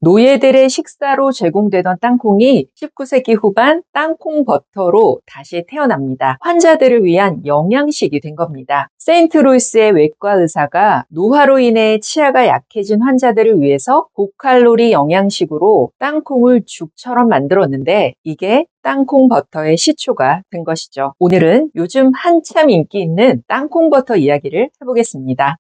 노예들의 식사로 제공되던 땅콩이 19세기 후반 땅콩 버터로 다시 태어납니다. 환자들을 위한 영양식이 된 겁니다. 세인트루이스의 외과 의사가 노화로 인해 치아가 약해진 환자들을 위해서 고칼로리 영양식으로 땅콩을 죽처럼 만들었는데 이게 땅콩 버터의 시초가 된 것이죠. 오늘은 요즘 한참 인기 있는 땅콩 버터 이야기를 해보겠습니다.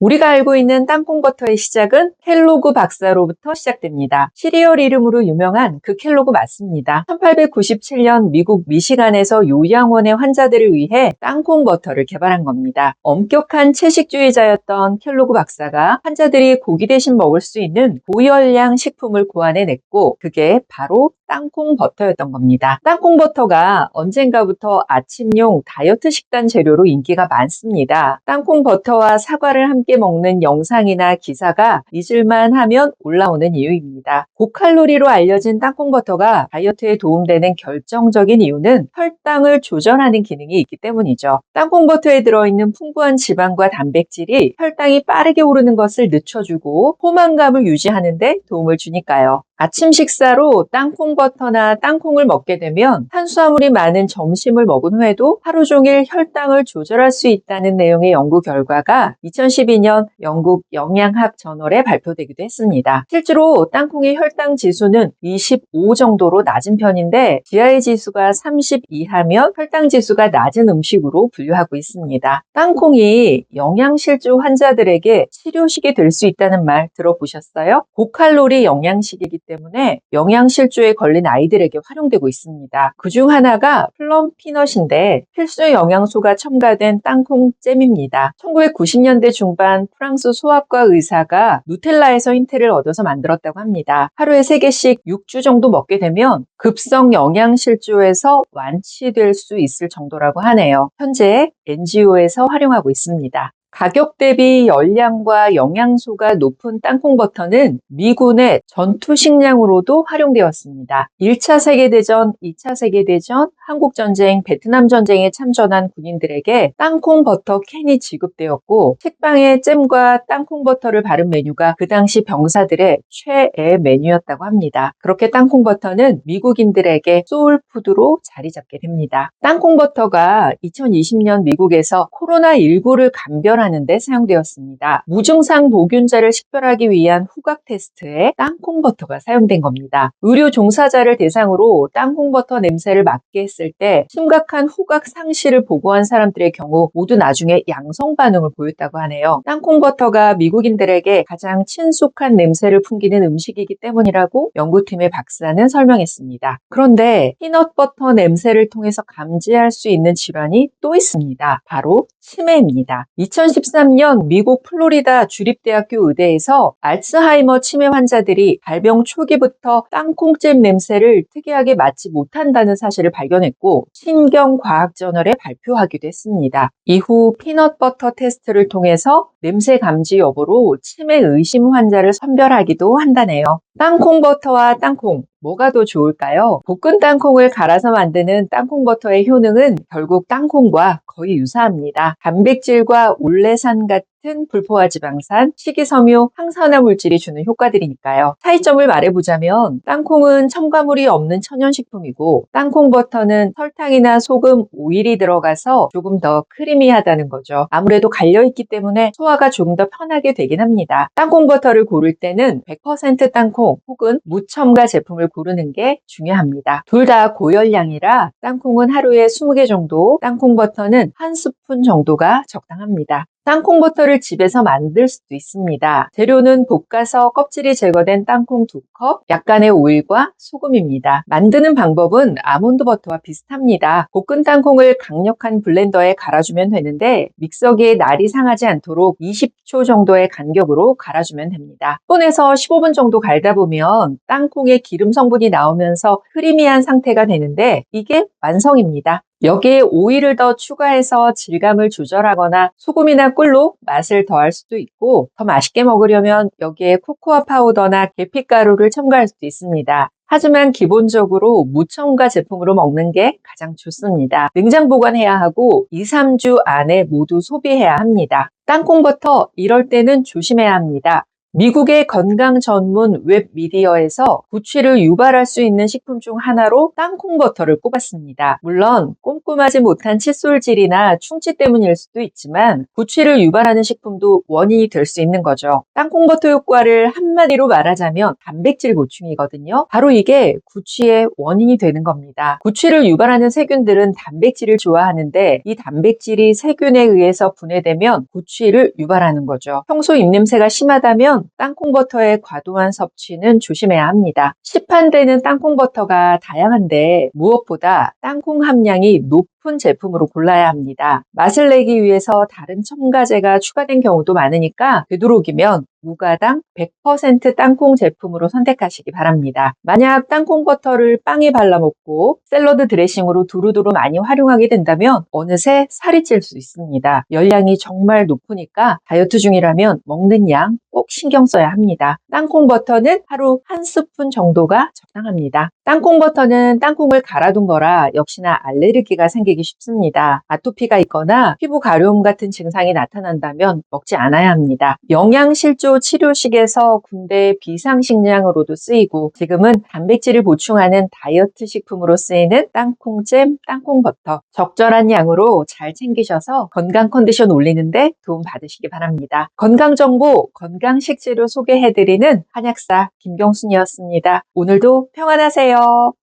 우리가 알고 있는 땅콩버터의 시작은 켈로그 박사로부터 시작됩니다. 시리얼 이름으로 유명한 그 켈로그 맞습니다. 1897년 미국 미시간에서 요양원의 환자들을 위해 땅콩버터를 개발한 겁니다. 엄격한 채식주의자였던 켈로그 박사가 환자들이 고기 대신 먹을 수 있는 고열량 식품을 고안해냈고 그게 바로 땅콩버터였던 겁니다. 땅콩버터가 언젠가부터 아침용 다이어트 식단 재료로 인기가 많습니다. 땅콩버터와 사과를 함께 먹는 영상이나 기사가 잊을만 하면 올라오는 이유입니다. 고칼로리로 알려진 땅콩버터가 다이어트에 도움되는 결정적인 이유는 혈당을 조절하는 기능이 있기 때문이죠. 땅콩버터에 들어있는 풍부한 지방과 단백질이 혈당이 빠르게 오르는 것을 늦춰주고 포만감을 유지하는 데 도움을 주니까요. 아침 식사로 땅콩버터나 땅콩을 먹게 되면 탄수화물이 많은 점심을 먹은 후에도 하루 종일 혈당을 조절할 수 있다는 내용의 연구 결과가 2012년 영국 영양학 저널에 발표되기도 했습니다. 실제로 땅콩의 혈당 지수는 25 정도로 낮은 편인데 GI 지수가 30 이하면 혈당 지수가 낮은 음식으로 분류하고 있습니다. 땅콩이 영양실조 환자들에게 치료식이 될 수 있다는 말 들어보셨어요? 고칼로리 영양식이기 때문에 영양실조에 걸린 아이들에게 활용되고 있습니다. 그중 하나가 플럼 피넛인데 필수 영양소가 첨가된 땅콩잼입니다. 1990년대 중반 프랑스 소아과 의사가 누텔라에서 힌트를 얻어서 만들었다고 합니다. 하루에 3개씩 6주 정도 먹게 되면 급성 영양실조에서 완치될 수 있을 정도라고 하네요. 현재 NGO에서 활용하고 있습니다. 가격 대비 열량과 영양소가 높은 땅콩버터는 미군의 전투식량으로도 활용되었습니다. 1차 세계대전, 2차 세계대전, 한국전쟁, 베트남전쟁에 참전한 군인들에게 땅콩버터 캔이 지급되었고 책방에 잼과 땅콩버터를 바른 메뉴가 그 당시 병사들의 최애 메뉴였다고 합니다. 그렇게 땅콩버터는 미국인들에게 소울푸드로 자리 잡게 됩니다. 땅콩버터가 2020년 미국에서 코로나19를 감별하는 데 사용되었습니다. 무증상 보균자를 식별하기 위한 후각 테스트에 땅콩버터가 사용된 겁니다. 의료 종사자를 대상으로 땅콩버터 냄새를 맡게 했을 때 심각한 후각 상실을 보고한 사람들의 경우 모두 나중에 양성 반응을 보였다고 하네요. 땅콩버터가 미국인들에게 가장 친숙한 냄새를 풍기는 음식이기 때문이라고 연구팀의 박사는 설명했습니다. 그런데 피넛버터 냄새를 통해서 감지할 수 있는 질환이 또 있습니다. 바로 치매입니다. 2013년 미국 플로리다 주립대학교 의대에서 알츠하이머 치매 환자들이 발병 초기부터 땅콩잼 냄새를 특이하게 맡지 못한다는 사실을 발견했고 신경과학저널에 발표하기도 했습니다. 이후 피넛버터 테스트를 통해서 냄새 감지 여부로 치매 의심 환자를 선별하기도 한다네요. 땅콩버터와 땅콩, 뭐가 더 좋을까요? 볶은 땅콩을 갈아서 만드는 땅콩버터의 효능은 결국 땅콩과 거의 유사합니다. 단백질과 올레산 같은 불포화 지방산, 식이섬유, 항산화 물질이 주는 효과들이니까요. 차이점을 말해보자면 땅콩은 첨가물이 없는 천연식품이고 땅콩버터는 설탕이나 소금, 오일이 들어가서 조금 더 크리미하다는 거죠. 아무래도 갈려있기 때문에 소화가 조금 더 편하게 되긴 합니다. 땅콩버터를 고를 때는 100% 땅콩 혹은 무첨가 제품을 고르는 게 중요합니다. 둘 다 고열량이라 땅콩은 하루에 20개 정도, 땅콩버터는 1스푼 정도가 적당합니다. 땅콩버터를 집에서 만들 수도 있습니다. 재료는 볶아서 껍질이 제거된 땅콩 2컵, 약간의 오일과 소금입니다. 만드는 방법은 아몬드버터와 비슷합니다. 볶은 땅콩을 강력한 블렌더에 갈아주면 되는데 믹서기에 날이 상하지 않도록 20초 정도의 간격으로 갈아주면 됩니다. 폰에서 15분 정도 갈다 보면 땅콩의 기름 성분이 나오면서 크리미한 상태가 되는데 이게 완성입니다. 여기에 오일을 더 추가해서 질감을 조절하거나 소금이나 꿀로 맛을 더할 수도 있고 더 맛있게 먹으려면 여기에 코코아 파우더나 계피가루를 첨가할 수도 있습니다. 하지만 기본적으로 무첨가 제품으로 먹는 게 가장 좋습니다. 냉장 보관해야 하고 2-3주 안에 모두 소비해야 합니다. 땅콩버터 이럴 때는 조심해야 합니다. 미국의 건강 전문 웹 미디어에서 구취를 유발할 수 있는 식품 중 하나로 땅콩버터를 꼽았습니다. 물론 꼼꼼하지 못한 칫솔질이나 충치 때문일 수도 있지만 구취를 유발하는 식품도 원인이 될 수 있는 거죠. 땅콩버터 효과를 한마디로 말하자면 단백질 보충이거든요. 바로 이게 구취의 원인이 되는 겁니다. 구취를 유발하는 세균들은 단백질을 좋아하는데 이 단백질이 세균에 의해서 분해되면 구취를 유발하는 거죠. 평소 입냄새가 심하다면 땅콩버터의 과도한 섭취는 조심해야 합니다. 시판되는 땅콩버터가 다양한데 무엇보다 땅콩 함량이 높은 제품으로 골라야 합니다. 맛을 내기 위해서 다른 첨가제가 추가된 경우도 많으니까 되도록이면 무가당 100% 땅콩 제품으로 선택하시기 바랍니다. 만약 땅콩버터를 빵에 발라 먹고 샐러드 드레싱으로 두루두루 많이 활용하게 된다면 어느새 살이 찔 수 있습니다. 열량이 정말 높으니까 다이어트 중이라면 먹는 양 꼭 신경 써야 합니다. 땅콩버터는 하루 한 스푼 정도가 적당합니다. 땅콩버터는 땅콩을 갈아둔 거라 역시나 알레르기가 생기기 쉽습니다. 아토피가 있거나 피부 가려움 같은 증상이 나타난다면 먹지 않아야 합니다. 영양실조 치료식에서 군대 비상식량으로도 쓰이고 지금은 단백질을 보충하는 다이어트 식품으로 쓰이는 땅콩잼, 땅콩버터 적절한 양으로 잘 챙기셔서 건강 컨디션 올리는데 도움 받으시기 바랍니다. 건강정보, 건강식재료 소개해드리는 한약사 김경순이었습니다. 오늘도 평안하세요.